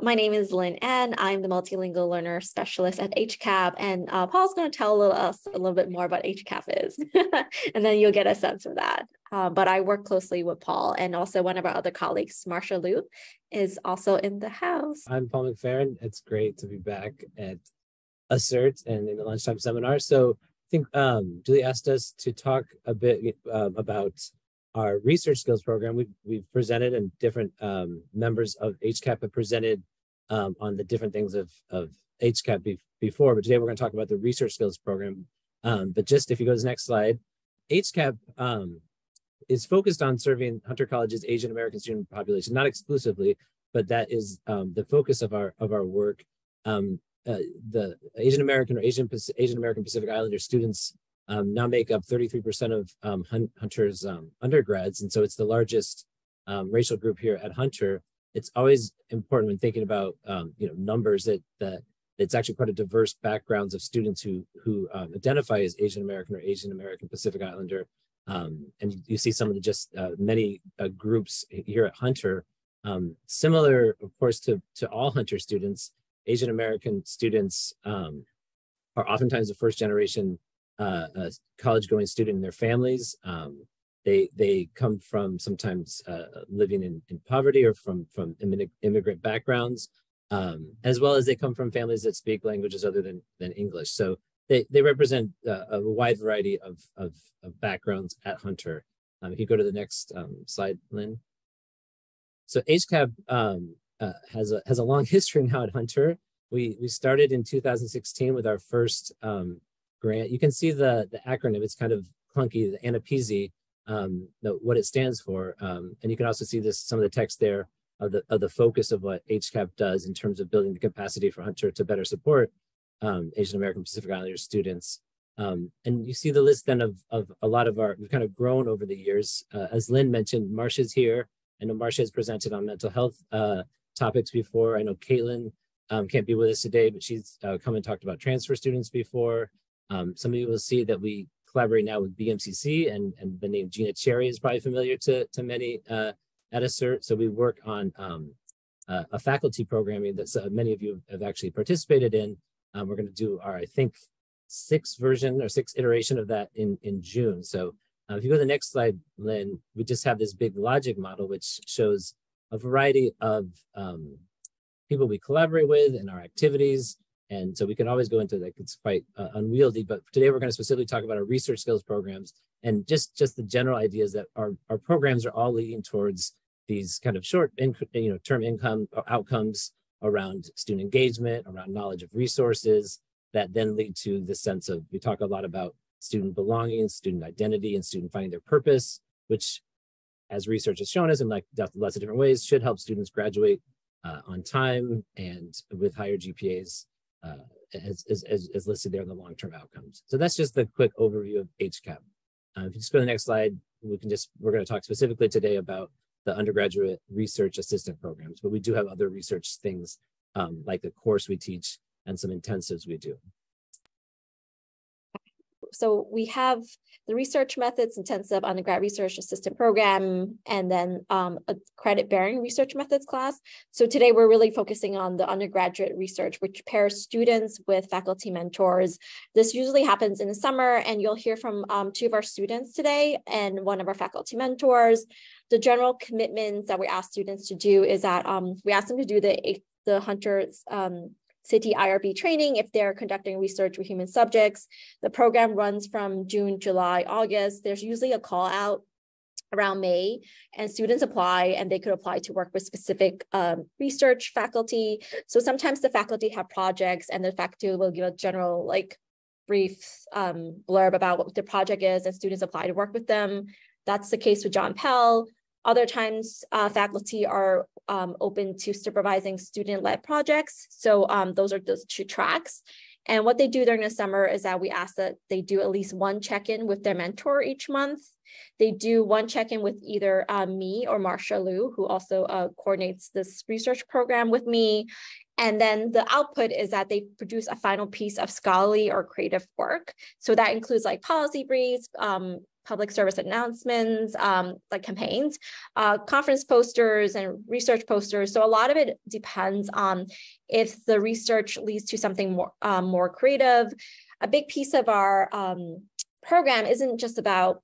My name is Linh, and I'm the Multilingual Learner Specialist at HCAP. And Paul's going to tell us a little bit more about HCAP is, and then you'll get a sense of that. But I work closely with Paul, and also one of our other colleagues, Marcia Liu, is also in the house. I'm Paul McPherron. It's great to be back at ACERT and in the Lunchtime Seminar. So I think Julie asked us to talk a bit about our research skills program. We've presented, and different members of HCAP have presented on the different things of HCAP before, but today we're going to talk about the research skills program. But just if you go to the next slide, HCAP is focused on serving Hunter College's Asian American student population, not exclusively, but that is the focus of our work. The Asian American or Asian American Pacific Islander students now make up 33% of Hunter's undergrads, and so it's the largest racial group here at Hunter. It's always important when thinking about numbers that it's actually quite a diverse backgrounds of students who identify as Asian American or Asian American Pacific Islander, and you see some of the many groups here at Hunter. Similar, of course, to all Hunter students, Asian American students are oftentimes the first generation college-going student in their families. They come from sometimes living in poverty or from immigrant backgrounds, as well as they come from families that speak languages other than English. So they represent a wide variety of backgrounds at Hunter. If you go to the next slide, Lynn. So HCAP has a long history now at Hunter. We started in 2016 with our first grant. You can see the acronym. It's kind of clunky, the ANAPISI, what it stands for. And you can also see some of the text there of the focus of what HCAP does in terms of building the capacity for Hunter to better support Asian American Pacific Islander students. And you see the list then of a lot of we've kind of grown over the years. As Lynn mentioned, Marcia's here. I know Marcia has presented on mental health topics before. I know Caitlin can't be with us today, but she's come and talked about transfer students before. Some of you will see that we collaborate now with BMCC, and the name Gina Cherry is probably familiar to many at ACERT. So we work on a faculty programming that many of you have actually participated in. We're going to do our, I think, sixth iteration of that in June. So if you go to the next slide, Lynn, we just have this big logic model, which shows a variety of people we collaborate with and our activities. And so we can always go into that. It's quite unwieldy, but today we're going to specifically talk about our research skills programs and just the general ideas that our programs are all leading towards these kind of short term income outcomes around student engagement, around knowledge of resources that then lead to the sense of, we talk a lot about student belonging, student identity, and student finding their purpose, which, as research has shown us in lots of different ways, should help students graduate on time and with higher GPAs as listed there in the long-term outcomes. So that's just the quick overview of HCAP. If you just go to the next slide, we're going to talk specifically today about the undergraduate research assistant programs, but we do have other research things like the course we teach and some intensives we do. So we have the research methods intensive undergrad research assistant program, and then a credit bearing research methods class. So today we're really focusing on the undergraduate research, which pairs students with faculty mentors. This usually happens in the summer, and you'll hear from two of our students today and one of our faculty mentors. The general commitments that we ask students to do is that we ask them to do the Hunter's City IRB training if they're conducting research with human subjects. The program runs from June, July, August. There's usually a call out around May, and students apply, and they could apply to work with specific research faculty. So sometimes the faculty have projects, and the faculty will give a general brief blurb about what the project is, and students apply to work with them. That's the case with John Pell. Other times, faculty are open to supervising student-led projects. So those are those two tracks. And what they do during the summer is that we ask that they do at least one check-in with their mentor each month. They do one check-in with either me or Marcia Liu, who also coordinates this research program with me. And then the output is that they produce a final piece of scholarly or creative work. So that includes policy briefs, public service announcements, like campaigns, conference posters and research posters. So a lot of it depends on if the research leads to something more creative. A big piece of our program isn't just about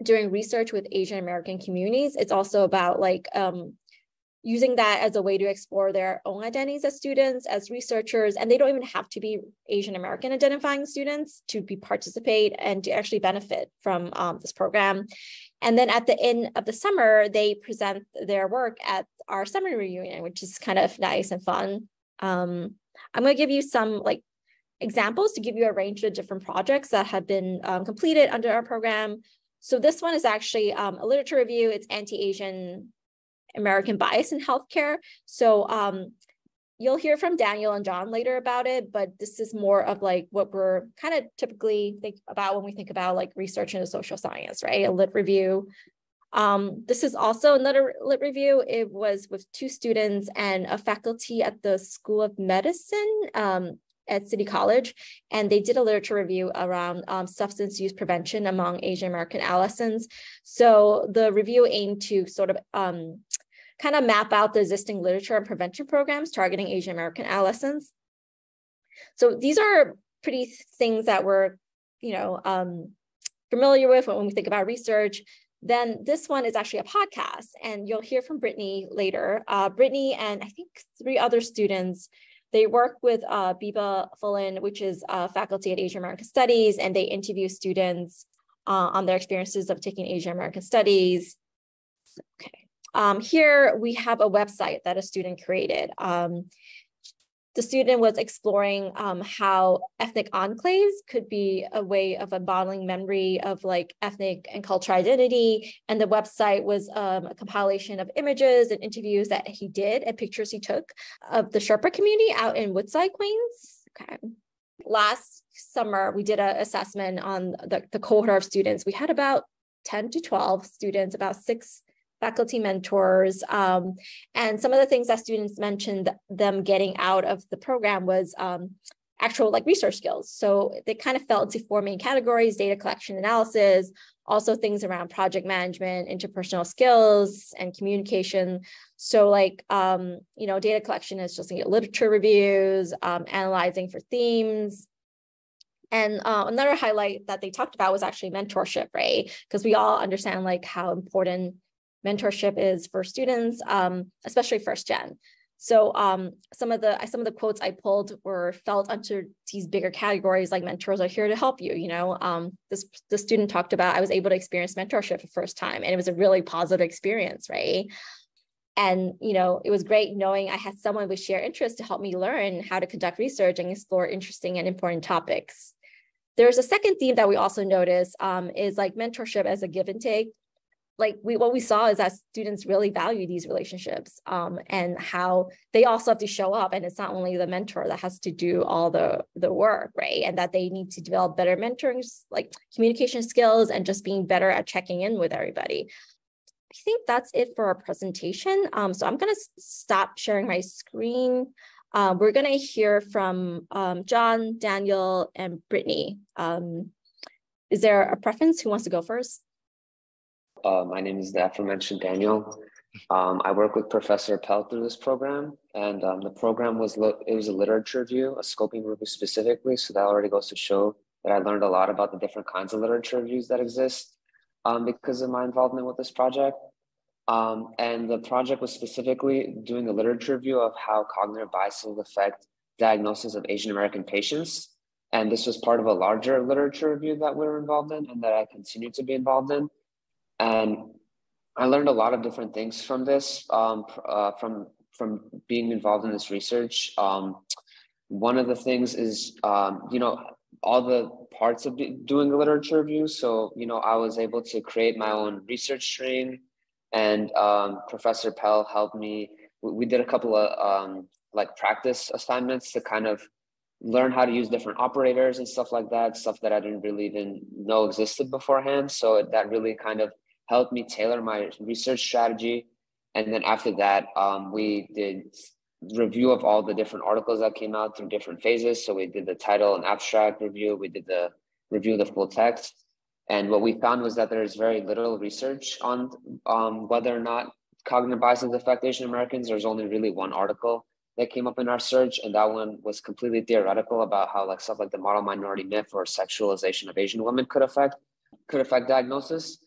doing research with Asian American communities. It's also about like using that as a way to explore their own identities as students, as researchers, and they don't even have to be Asian American identifying students to participate and to actually benefit from this program. And then at the end of the summer, they present their work at our summer reunion, which is kind of nice and fun. I'm going to give you some like examples to give you a range of different projects that have been completed under our program. So this one is actually a literature review. It's anti-Asian American bias in healthcare. So you'll hear from Daniel and John later about it, but this is more of like what we're kind of typically think about when we think about like research into social science, right? A lit review. This is also another lit review. It was with 2 students and a faculty at the School of Medicine at City College, and they did a literature review around substance use prevention among Asian American adolescents. So the review aimed to sort of kind of map out the existing literature and prevention programs targeting Asian American adolescents. So these are pretty things that we're, familiar with when we think about research. Then this one is actually a podcast, and you'll hear from Brittany later. Brittany and I think 3 other students, they work with Biba Fullen, which is faculty at Asian American Studies, and they interview students on their experiences of taking Asian American Studies. Okay. Here we have a website that a student created. The student was exploring how ethnic enclaves could be a way of embodying memory of like ethnic and cultural identity. And the website was a compilation of images and interviews that he did and pictures he took of the Sherpa community out in Woodside, Queens. Okay. Last summer, we did an assessment on the cohort of students. We had about 10 to 12 students, about 6 faculty mentors. And some of the things that students mentioned them getting out of the program was actual like research skills. So they kind of fell into 4 main categories: data collection, analysis, also things around project management, interpersonal skills, and communication. So like, data collection is just literature reviews, analyzing for themes. And another highlight that they talked about was actually mentorship, right? Because we all understand like how important mentorship is for students, especially first gen. So some of the quotes I pulled were felt under these bigger categories, like mentors are here to help you. The student talked about, I was able to experience mentorship for the first time, and it was a really positive experience, right? And it was great knowing I had someone with shared interests to help me learn how to conduct research and explore interesting and important topics. There's a second theme that we also noticed is like mentorship as a give and take. Like what we saw is that students really value these relationships and how they also have to show up, and it's not only the mentor that has to do all the work, right? And that they need to develop better mentoring, like communication skills, and just being better at checking in with everybody. I think that's it for our presentation. So I'm going to stop sharing my screen. We're going to hear from John, Daniel, and Brittany. Is there a preference? Who wants to go first? My name is the aforementioned Daniel. I work with Professor Pell through this program, and the program was a literature review, a scoping review specifically. So that already goes to show that I learned a lot about the different kinds of literature reviews that exist because of my involvement with this project. And the project was specifically doing a literature review of how cognitive biases affect diagnosis of Asian American patients. And this was part of a larger literature review that we were involved in and that I continue to be involved in. And I learned a lot of different things from this, from being involved in this research. One of the things is, all the parts of doing a literature review. So, I was able to create my own research string, and Professor Pell helped me. We did a couple of practice assignments to kind of learn how to use different operators and stuff like that, stuff that I didn't really even know existed beforehand. So that really kind of helped me tailor my research strategy. And then after that, we did review of all the different articles that came out through different phases. So we did the title and abstract review. We did the review of the full text. And what we found was that there's very little research on whether or not cognitive biases affect Asian Americans. There's only really one article that came up in our search, and that one was completely theoretical about how like stuff like the model minority myth or sexualization of Asian women could affect diagnosis.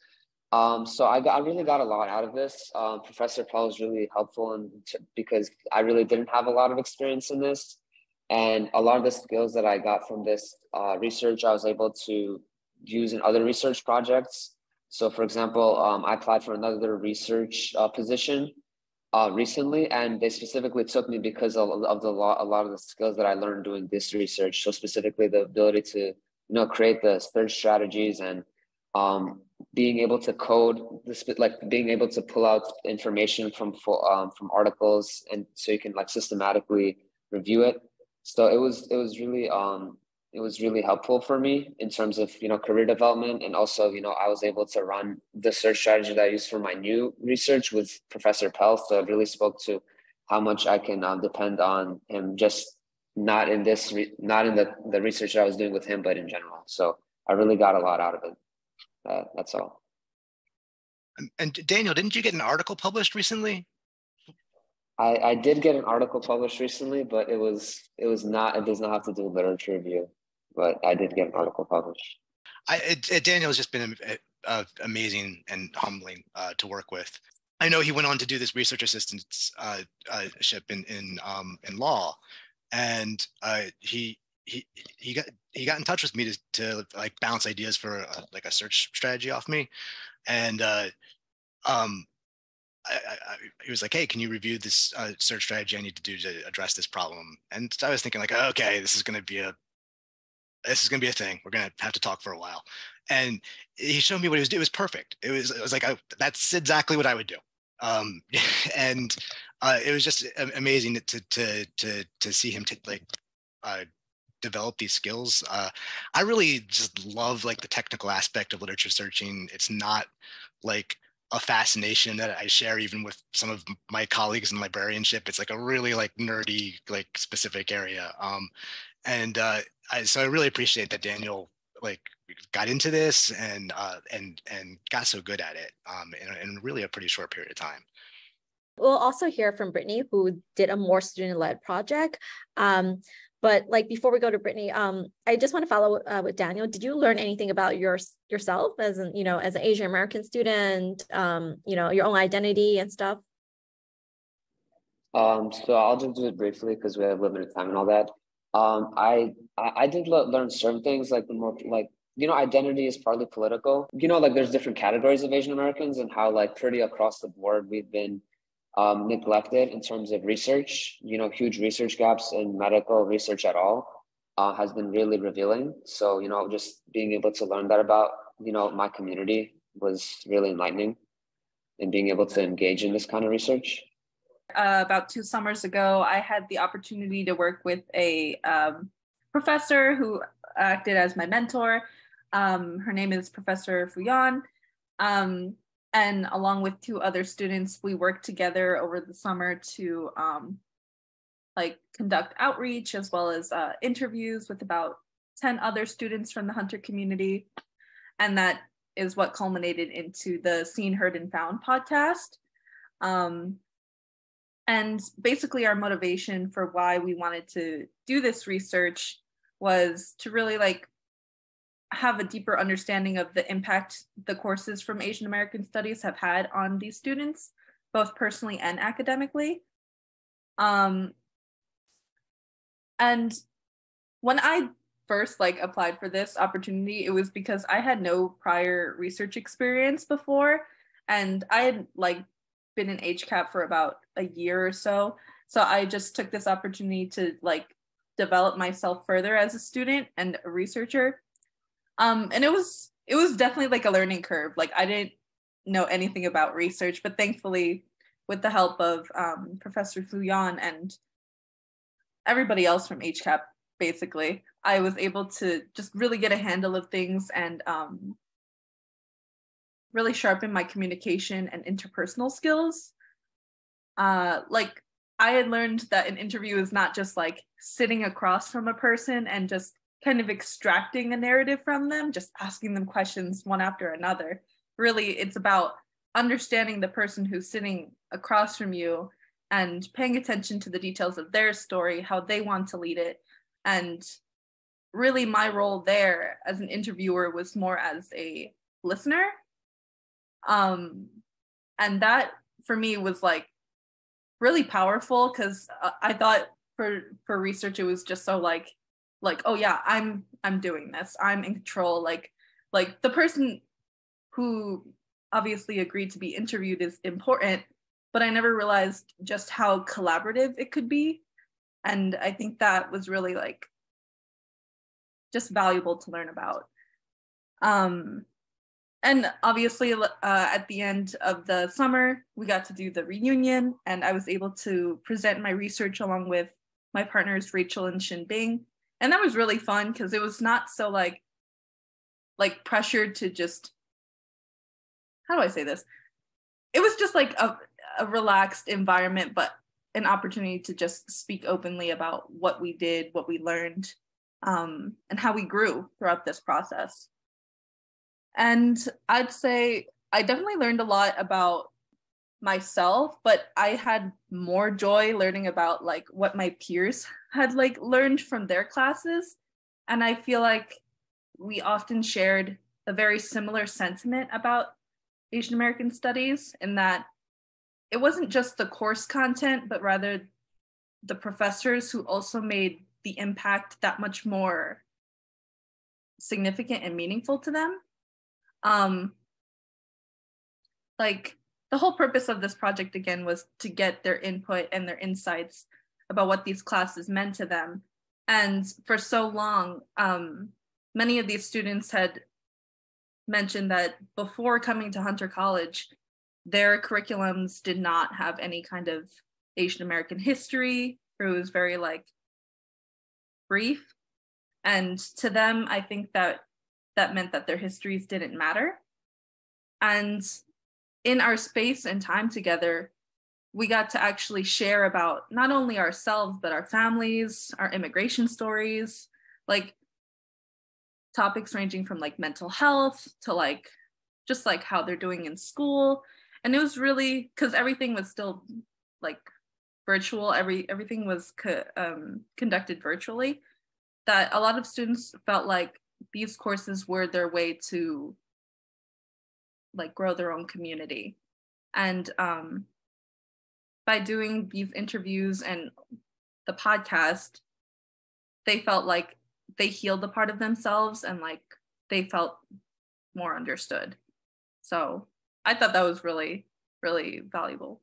So I really got a lot out of this. Professor Pell was really helpful because I really didn't have a lot of experience in this. And a lot of the skills that I got from this research, I was able to use in other research projects. So for example, I applied for another research position recently, and they specifically took me because of a lot of the skills that I learned doing this research. So specifically the ability to, create the search strategies and being able to code like being able to pull out information from articles, and so you can like systematically review it. So it was really helpful for me in terms of career development, and also I was able to run the search strategy that I used for my new research with Professor Pell. So it really spoke to how much I can depend on him, just not in the research that I was doing with him, but in general. So I really got a lot out of it. That's all. And Daniel, didn't you get an article published recently? I did get an article published recently, but it does not have to do with literature review, but I did get an article published. Daniel has just been amazing and humbling to work with. I know he went on to do this research assistantship in law, and he got in touch with me to like bounce ideas for like a search strategy off me, and he was like, "Hey, can you review this search strategy I need to do to address this problem?" And I was thinking like, okay, this is going to be a thing. We're going to have to talk for a while. And he showed me what he was doing. It was perfect. It was like, that's exactly what I would do. And it was just amazing to see him develop these skills. I really just love like the technical aspect of literature searching. It's not like a fascination that I share even with some of my colleagues in librarianship. It's like a really like nerdy, like specific area. So I really appreciate that Daniel like got into this and got so good at it in really a pretty short period of time. We'll also hear from Brittany, who did a more student-led project. But like before we go to Brittany, I just want to follow with Daniel. Did you learn anything about yourself as an Asian American student? Your own identity and stuff. So I'll just do it briefly because we have limited time and all that. I did learn certain things, like the more like identity is partly political. Like there's different categories of Asian Americans, and how like pretty across the board we've been neglected in terms of research. Huge research gaps in medical research at all has been really revealing. So just being able to learn that about my community was really enlightening, and being able to engage in this kind of research. About 2 summers ago, I had the opportunity to work with a professor who acted as my mentor. Her name is Professor Fuyan. And along with 2 other students, we worked together over the summer to conduct outreach as well as interviews with about 10 other students from the Hunter community. And that is what culminated into the Seen, Heard, and Found podcast. And basically our motivation for why we wanted to do this research was to really have a deeper understanding of the impact the courses from Asian American Studies have had on these students, both personally and academically. And when I first applied for this opportunity, it was because I had no prior research experience before, and I had been in HCAP for about a year or so. So I just took this opportunity to develop myself further as a student and a researcher. And it was definitely a learning curve. I didn't know anything about research, but thankfully with the help of Professor Fuyan and everybody else from HCAP, basically, I was able to just really get a handle of things and really sharpen my communication and interpersonal skills. I had learned that an interview is not just sitting across from a person and just kind of extracting a narrative from them, just asking them questions one after another. Really, it's about understanding the person who's sitting across from you and paying attention to the details of their story, how they want to lead it. And really my role there as an interviewer was more as a listener. And that for me was like really powerful, because I thought for research, it was just so like, oh yeah, I'm doing this, I'm in control. Like the person who obviously agreed to be interviewed is important, but I never realized just how collaborative it could be. And I think that was really like just valuable to learn about. And obviously at the end of the summer, we got to do the reunion, and I was able to present my research along with my partners, Rachel and Shinbing. And that was really fun, because it was not so like pressured to just, how do I say this? It was just like a relaxed environment, but an opportunity to just speak openly about what we did, what we learned, and how we grew throughout this process. And I'd say I definitely learned a lot about myself, but I had more joy learning about like what my peers had like learned from their classes. And I feel like we often shared a very similar sentiment about Asian American studies, in that it wasn't just the course content, but rather the professors who also made the impact that much more significant and meaningful to them. Like the whole purpose of this project again was to get their input and their insights about what these classes meant to them. And for so long, many of these students had mentioned that before coming to Hunter College, their curriculums did not have any kind of Asian American history, or it was very like brief. And to them, I think that meant that their histories didn't matter. And in our space and time together, we got to actually share about not only ourselves, but our families, our immigration stories, like topics ranging from like mental health to like just like how they're doing in school. And it was really, because everything was still like virtual, everything was conducted virtually, that a lot of students felt like these courses were their way to like grow their own community. And by doing these interviews and the podcast, they felt like they healed a part of themselves, and like they felt more understood. So I thought that was really, really valuable.